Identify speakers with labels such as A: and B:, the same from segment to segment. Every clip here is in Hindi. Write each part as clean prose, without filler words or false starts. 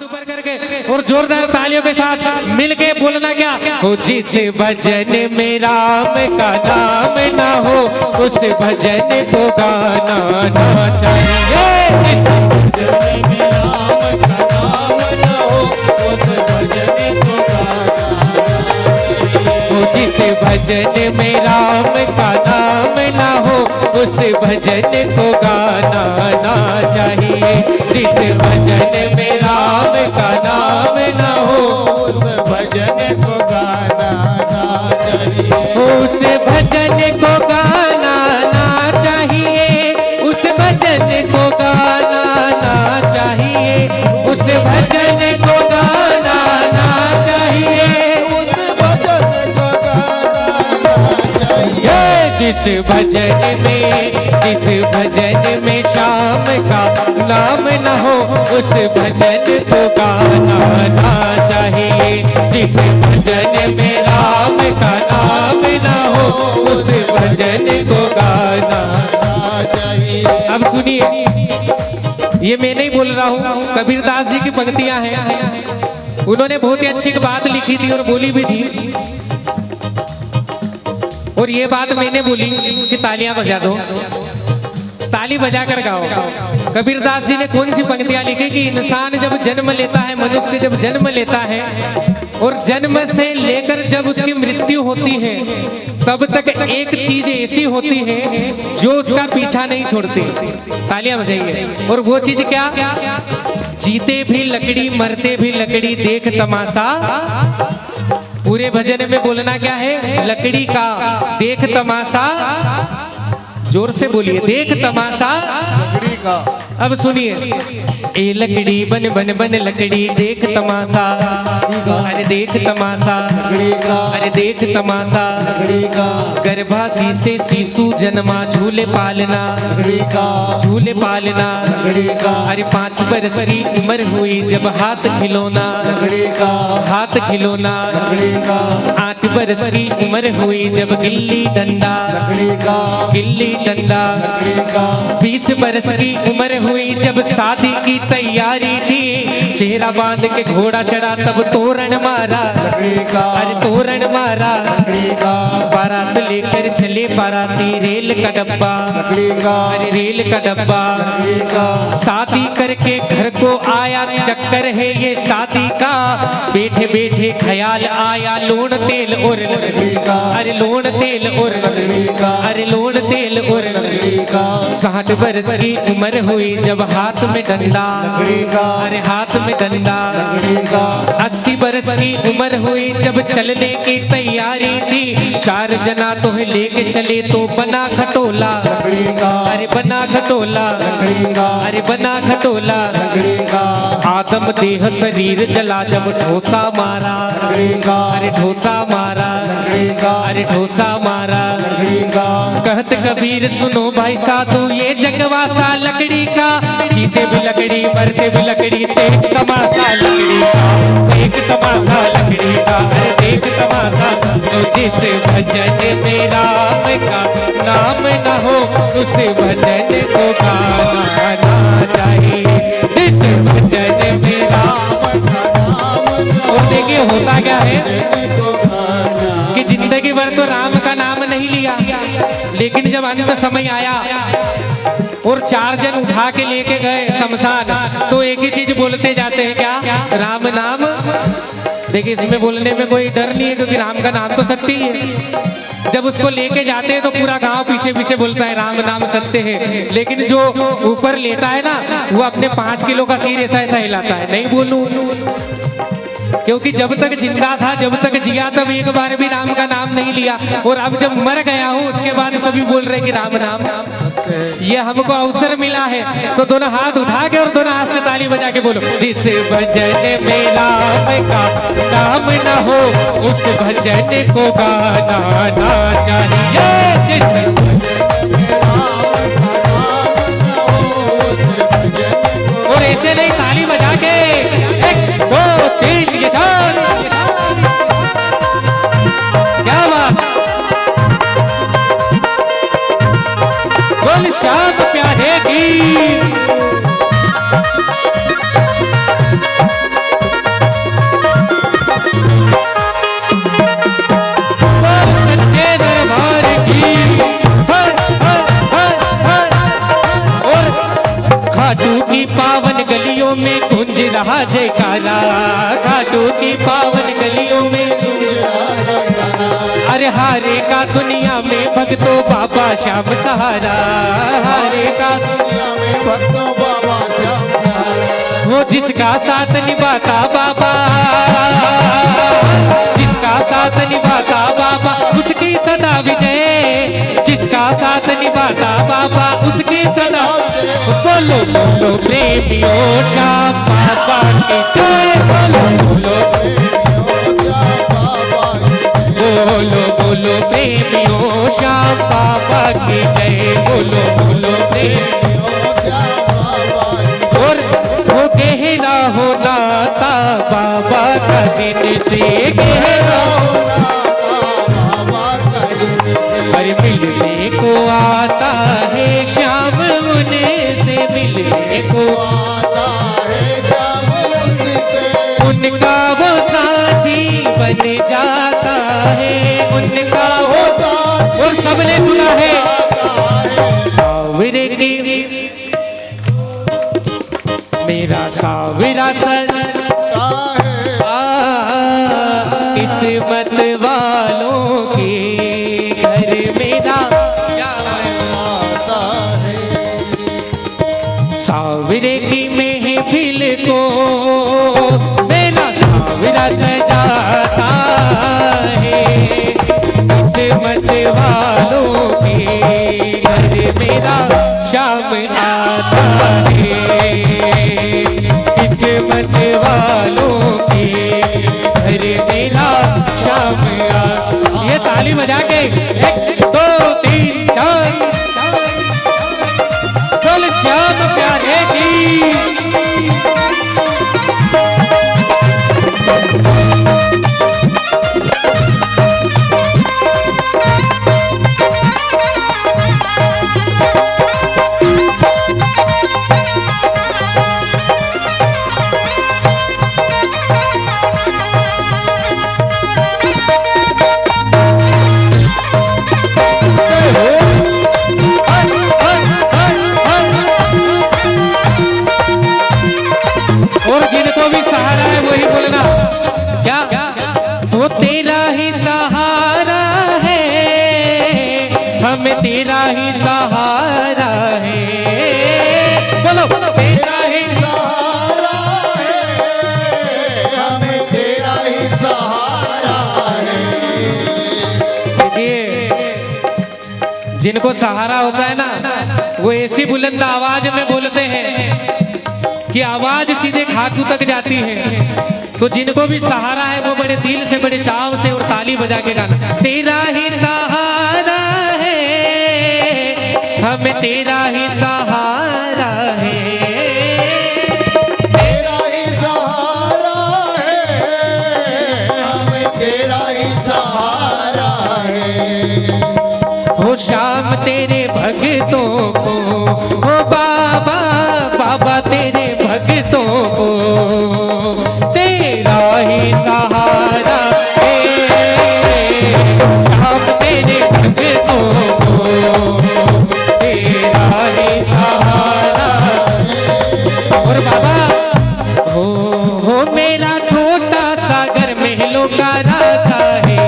A: ऊपर करके और जोरदार तालियों के साथ मिलके बोलना क्या हो। जिस भजन में राम का नाम ना हो उस भजन को गाना ना चाहिए। जिस भजन में राम का नाम ना हो उस भजन को गाना ना चाहिए। जिस भजन में राम का नाम ना हो उस भजन को गाना ना चाहिए। उस भजन को गाना ना चाहिए। उस भजन को गाना ना चाहिए। उस भजन को गाना ना चाहिए। जिस भजन में श्याम का नाम न हो उस भजन को गाना ना चाहिए। जिस भजन में राम का नाम न हो उस भजन को गाना ना चाहिए। अब सुनिए, ये मैं नहीं बोल रहा हूँ, कबीरदास जी की पंक्तियां हैं। उन्होंने बहुत ही अच्छी बात लिखी थी और बोली भी थी, और ये बात मैंने बोली कि तालियां बजा दो, ताली बजा कर गाओ। कबीरदास जी ने कौन सी पंक्तियां लिखी कि इंसान जब जन्म लेता है, मनुष्य जब जन्म लेता है और जन्म से लेकर जब उसकी मृत्यु होती है तब तक एक चीज ऐसी होती है जो उसका पीछा नहीं छोड़ती। तालियां बजाइए। और वो चीज क्या? जीते भी लकड़ी मरते भी लकड़ी देख तमाशा। पूरे भजन में बोलना क्या है? लकड़ी का देख तमाशा। जोर से बोलिए, देख तमाशा लकड़ी का। अब सुनिए, ए लकड़ी बन बन बन लकड़ी देख तमाशा। अरे देख तमाशा, अरे देख तमाशा। गर्भाशी से शिशु जन्मा झूले पालना, झूले पालना। अरे 5 बरस की उम्र हुई जब हाथ खिलौना, हाथ खिलौना। 8 बरस की उम्र हुई जब गिल्ली डंडा, गिल्ली डंडा। 20 बरस की उम्र हुई जब शादी की तैयारी थी, सेहरा बांध के घोड़ा चढ़ा तब तोरण मारा, अरे तोरण मारा। बारात लेकर चले बाराती रेल का डब्बा, अरे रेल का डब्बा। शादी करके घर को आया, चक्कर है ये शादी का। बैठे बैठे ख्याल आया लूण तेल और, अरे लूण तेल और, अरे लूण तेल और। 60 बरस की उम्र हुई जब हाथ में डंडा, अरे हाथ में डंडा। 80 बरस की उम्र हुई जब चलने की तैयारी थी, 4 जना तो लेके चले तो बना खटोला, अरे बना खटोला, अरे बना खटोला। आदम देह शरीर जला जब ढोसा मारा, अरे ढोसा मारा, अरे ढोसा मारा। कहत कबीर सुनो भाई साधु ये जगवासा लकड़ी का। जीते भी लकड़ी मरते भी लकड़ी देख तमाशा लकड़ी का, देख तमाशा लकड़ी का। अरे देख तमाशा। तो जिस भजन में राम का नाम न हो उस भजन को गाना ना चाहिए। जिस भजन में राम का नाम। और देखिए होता क्या है कि जिंदगी भर तो राम का नाम नहीं लिया, लेकिन जब अंत समय आया और 4 जन उठा के लेके गए शमशान, तो एक ही चीज बोलते जाते हैं, क्या? राम नाम। देखिए इसमें बोलने में कोई डर नहीं है, क्योंकि राम का नाम तो सत्य ही है। जब उसको लेके जाते हैं तो पूरा गांव पीछे पीछे बोलता है राम नाम सत्य है, लेकिन जो ऊपर लेता है ना वो अपने 5 किलो का सिर ऐसा ऐसा हिलाता है, नहीं बोलूं। क्योंकि जब तक जिंदा था, जब तक जिया, तब एक बार भी राम का नाम नहीं लिया, और अब जब मर गया हूँ उसके बाद सभी बोल रहे कि राम नाम। ये हमको अवसर मिला है, तो दोनों हाथ उठा के और दोनों हाथ से ताली बजा के बोलो, जिस भजन में राम का नाम न हो उस भजन को गाना ना चाहिए। और ऐसे नहीं, ताली बजा के 1 2 3 ये 4। क्या बात। बोल श्याम प्यारे की। गूंज रहा जयकारा, घाटों की पावन गलियों में अरे हारे का दुनिया में भक्तों बाबा श्याम सहारा, हारे का दुनिया में भक्तों बाबा श्याम सहारा। वो जिसका साथ निभाता बाबा, जिसका साथ निभाता बाबा उसकी सदा विजय, जिसका साथ निभाता बाबा उसकी सदा। बोलो बोलो प्रेमियों श्याम बाबा की जय, बोलो बोलो बोलो बोलो प्रेमियों श्याम बाबा की जय, बोलो बोलो प्रेमियों श्याम बाबा। और वो गहरा हो नाता बाबा का जिनसे, गहरा हो नाता बाबा का जिनसे, पर मिलने को आता है श्याम उनसे, मिलने को आता है श्याम उनसे, उनका वो साथी बन जाता है, उनका वो साथी। और सबने सुना है सावरे की मेरा सावरा सर किस्मत वालों के घर मेरा आता है, सावरे की महफिल को मेरा सावरा सजाता है, किस्मत वालों के घर मेरा श्याम आता है, किस्मत वालों के घर मेरा श्याम आता। ये ताली बजा के 1 2 3 4 चल श्याम प्यारे की। और जिनको भी सहारा है वही बोलना, क्या वो तेरा ही सहारा है, हमें तेरा ही सहारा है, बोलो तेरा ही सहारा है, हमें तेरा ही सहारा है। देखिए जिनको सहारा होता है ना वो ऐसी बुलंद आवाज में बोलते हैं कि आवाज सीधे खाकू तक जाती है। तो जिनको भी सहारा है वो बड़े दिल से बड़े चाव से और ताली बजा के गाना, तेरा ही सहारा है, हमें तेरा ही सहारा है, तेरा ही सहारा है, हमें तेरा ही सहारा है। हो श्याम तेरे भक्तों को, हो बाबा बाबा तेरे भक्तों को तेरा ही सहारा है, श्याम तेरे भक्तों को तेरा ही सहारा है। और बाबा हो मेरा छोटा सा घर महलों का राजा है,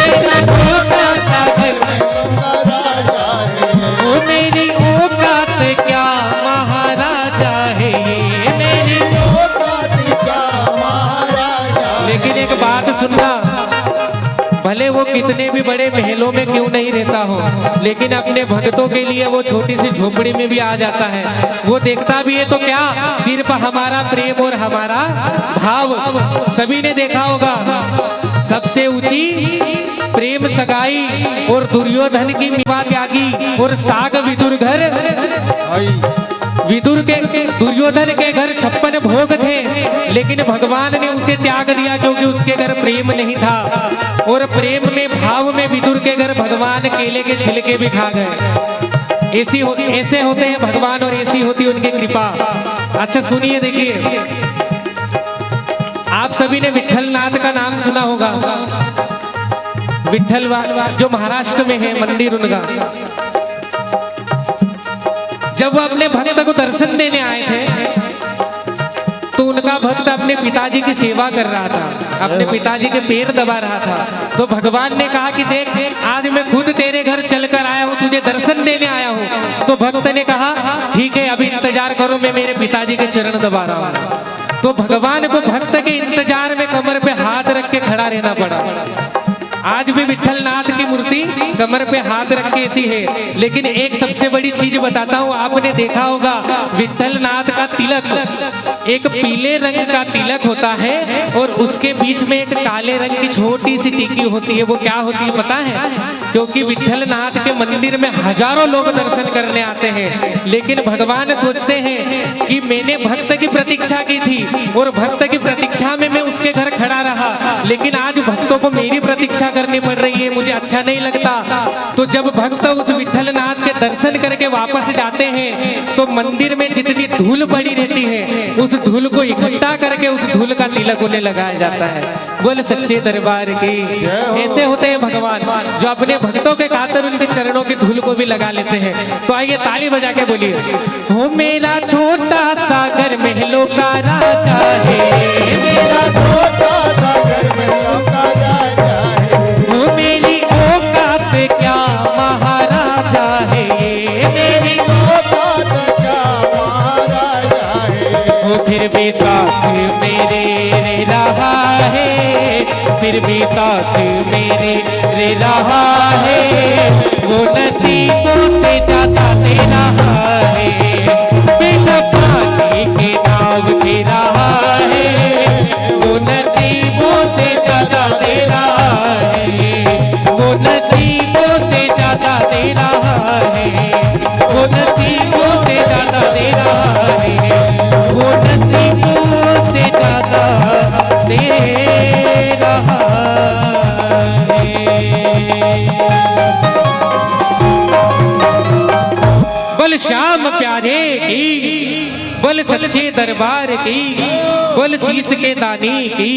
A: मेरा छोटा सा घर महलों का राजा है, वो मेरी औकात क्या महाराजा है, मेरी औकात क्या महाराजा। लेकिन एक बात सुनना, भले वो कितने भी बड़े महलों में क्यों नहीं रहता हो, लेकिन अपने भक्तों के लिए वो छोटी सी झोपड़ी में भी आ जाता है। वो देखता भी है तो क्या, सिर्फ हमारा प्रेम और हमारा भाव। सभी ने देखा होगा सबसे ऊंची प्रेम सगाई और दुर्योधन की विवाह त्यागी और साग विदुर घर, विदुर के दुर्योधन के घर 56 भोग थे, लेकिन भगवान ने उसे त्याग दिया क्योंकि उसके घर प्रेम नहीं था। और प्रेम में भाव में विदुर के घर भगवान केले के छिलके भी खा गए। ऐसे होते हैं भगवान और ऐसी होती है उनकी कृपा। अच्छा सुनिए, देखिए आप सभी ने विट्ठल नाथ का नाम सुना होगा। विट्ठल जो महाराष्ट्र में है मंदिर उनका, जब वो अपने भक्त को दर्शन देने आए थे तो उनका भक्त अपने पिताजी की सेवा कर रहा था, अपने पिताजी के पैर दबा रहा था। तो भगवान ने कहा कि देख आज मैं खुद तेरे घर चलकर आया हूँ, तुझे दर्शन देने आया हूँ। तो भक्त ने कहा ठीक है अभी इंतजार करो, मैं मेरे पिताजी के चरण दबा रहा हूँ। तो भगवान को भक्त के इंतजार में कमर पे हाथ रख के खड़ा रहना पड़ा। आज भी विठल नाथ की मूर्ति कमर पे हाथ रख के ऐसी है। लेकिन एक सबसे बड़ी चीज बताता हूँ, आपने देखा होगा विठल नाथ का तिलक एक पीले रंग का तिलक होता है और उसके बीच में एक काले रंग की छोटी सी टिकी होती है। वो क्या होती है पता है? क्योंकि विठल नाथ के मंदिर में हजारों लोग दर्शन करने आते हैं, लेकिन भगवान सोचते हैं कि मैंने भक्त की प्रतीक्षा की थी और भक्त की प्रतीक्षा में मैं उसके घर खड़ा रहा, लेकिन आज भक्तों को मेरी प्रतीक्षा करनी पड़ रही है, मुझे अच्छा नहीं लगता। तो जब भक्त उस विठल नाथ के दर्शन करके वापस जाते हैं तो मंदिर में जितनी धूल पड़ी रहती है उस धूल को इकट्ठा करके उस धूल का तिलक उन्हें लगाया जाता है। बोल सच्चे दरबार की। ऐसे होते हैं भगवान जो अपने भक्तों के खातिर उनके चरणों की धूल को भी लगा लेते हैं। तो आइए ताली बजा के बोलिए, हो मेरा छोटा सागर महलों का राजा है, मेरा छोटा सागर महलों का राजा है, वो मेरी औकात क्या महाराजा है, मेरी औकात क्या महाराजा है। वो फिर भी साथ मेरे रे रहा है, फिर भी साथ मेरे रे रहा है, वो नसीबों से ज्यादा दे रहा है, बिना पानी के नाव दे रहा है, वो नसीबों से ज्यादा दे रहा है, वो नसीबों से ज्यादा दे रहा है, वो नसीबों से ज्यादा दे रहा है, वो नसीबों से ज्यादा दे रहा है। बोल श्याम प्यारे की, बोल सच्चे दरबार की, बोल शीश के दानी की।